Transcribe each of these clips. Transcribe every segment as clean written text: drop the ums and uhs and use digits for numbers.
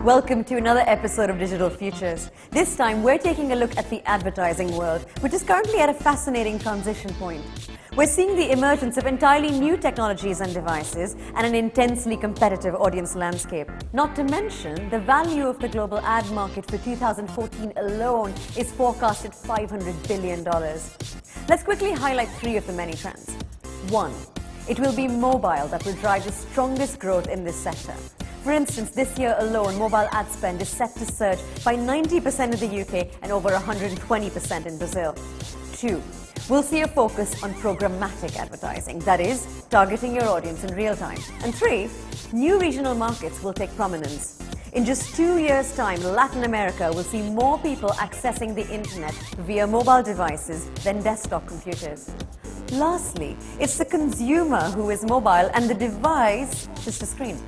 Welcome to another episode of Digital Futures. This time we're taking a look at the advertising world, which is currently at a fascinating transition point. We're seeing the emergence of entirely new technologies and devices and an intensely competitive audience landscape. Not to mention, the value of the global ad market for 2014 alone is forecast at $500 billion. Let's quickly highlight three of the many trends. 1. It will be mobile that will drive the strongest growth in this sector. For instance, this year alone, mobile ad spend is set to surge by 90% in the UK and over 120% in Brazil. 2. We'll see a focus on programmatic advertising, that is, targeting your audience in real time. And 3. New regional markets will take prominence. In just 2 years' time, Latin America will see more people accessing the internet via mobile devices than desktop computers. Lastly, it's the consumer who is mobile and the device just a screen.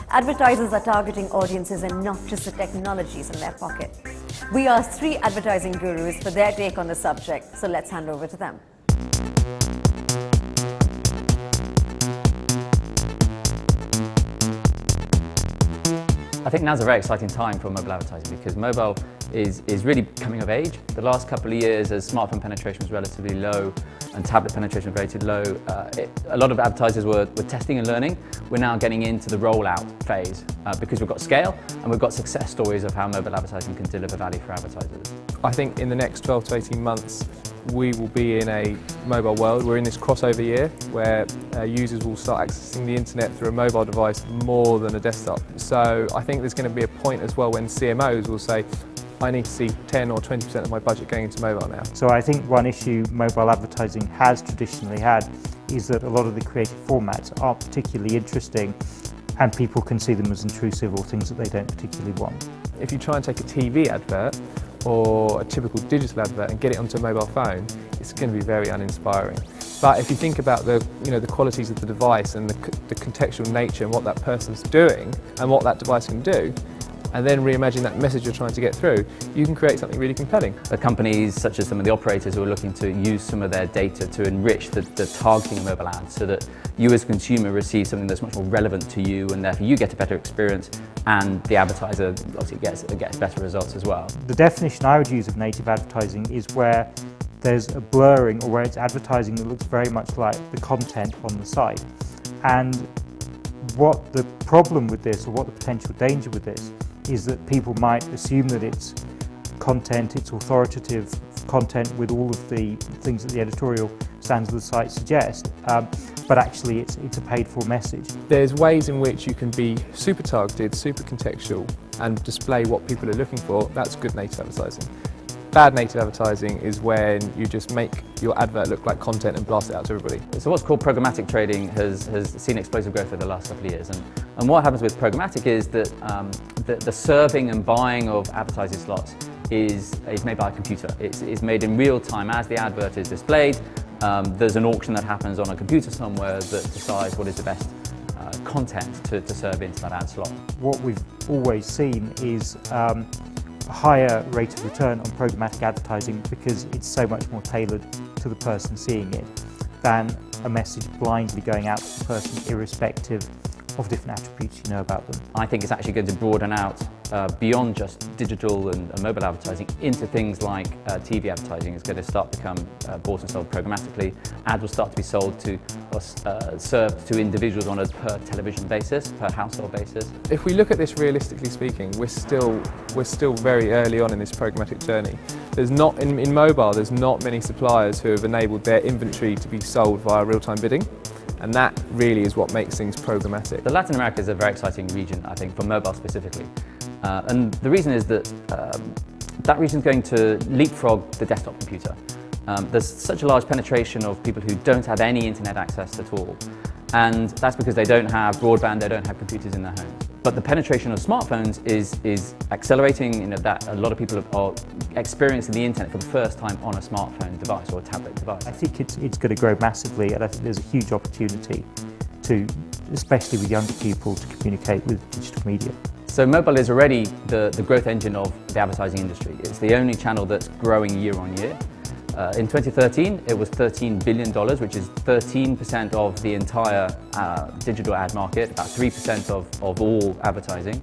Advertisers are targeting audiences and not just the technologies in their pocket. We asked three advertising gurus for their take on the subject, so let's hand over to them. I think now's a very exciting time for mobile advertising because mobile is really coming of age. The last couple of years, as smartphone penetration was relatively low and tablet penetration was relatively low, a lot of advertisers were testing and learning. We're now getting into the rollout phase because we've got scale and we've got success stories of how mobile advertising can deliver value for advertisers. I think in the next 12 to 18 months, we will be in a mobile world. We're in this crossover year where users will start accessing the internet through a mobile device more than a desktop. So I think there's going to be a point as well when CMOs will say, I need to see 10 or 20% of my budget going into mobile now. So I think one issue mobile advertising has traditionally had is that a lot of the creative formats aren't particularly interesting and people can see them as intrusive or things that they don't particularly want. If you try and take a TV advert or a typical digital advert and get it onto a mobile phone, it's going to be very uninspiring. But if you think about the qualities of the device and the contextual nature and what that person's doing and what that device can do, and then reimagine that message you're trying to get through, you can create something really compelling. The companies, such as some of the operators who are looking to use some of their data to enrich the targeting of mobile ads so that you as a consumer receive something that's much more relevant to you and therefore you get a better experience and the advertiser obviously gets better results as well. The definition I would use of native advertising is where there's a blurring or where it's advertising that looks very much like the content on the site. And what the problem with this, or what the potential danger with this, is that people might assume that it's content, it's authoritative content with all of the things that the editorial standards of the site suggest, but actually it's a paid-for message. There's ways in which you can be super targeted, super contextual, and display what people are looking for. That's good native advertising. Bad native advertising is when you just make your advert look like content and blast it out to everybody. So what's called programmatic trading has seen explosive growth over the last couple of years. And what happens with programmatic is that the serving and buying of advertising slots is made by a computer. It's made in real time as the advert is displayed. There's an auction that happens on a computer somewhere that decides what is the best content to serve into that ad slot. What we've always seen is a higher rate of return on programmatic advertising because it's so much more tailored to the person seeing it than a message blindly going out to the person irrespective of different attributes you know about them. I think it's actually going to broaden out beyond just digital and mobile advertising into things like TV advertising. Is going to start to become bought and sold programmatically. Ads will start to be sold to or served to individuals on a per television basis, per household basis. If we look at this realistically speaking, we're still very early on in this programmatic journey. There's not in mobile. There's not many suppliers who have enabled their inventory to be sold via real-time bidding. And that really is what makes things programmatic. The Latin America is a very exciting region, I think, for mobile specifically. And the reason is that that region is going to leapfrog the desktop computer. There's such a large penetration of people who don't have any internet access at all. And that's because they don't have broadband, they don't have computers in their homes. But the penetration of smartphones is accelerating, that a lot of people are experiencing the internet for the first time on a smartphone device or a tablet device. I think it's going to grow massively, and I think there's a huge opportunity to, especially with younger people, to communicate with digital media. So mobile is already the growth engine of the advertising industry. It's the only channel that's growing year on year. In 2013, it was $13 billion, which is 13% of the entire digital ad market, about 3% of all advertising.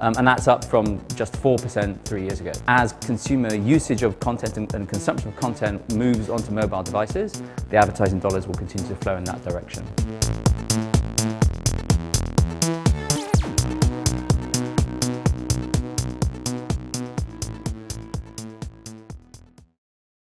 and that's up from just 4% 3 years ago. As consumer usage of content and consumption of content moves onto mobile devices, the advertising dollars will continue to flow in that direction.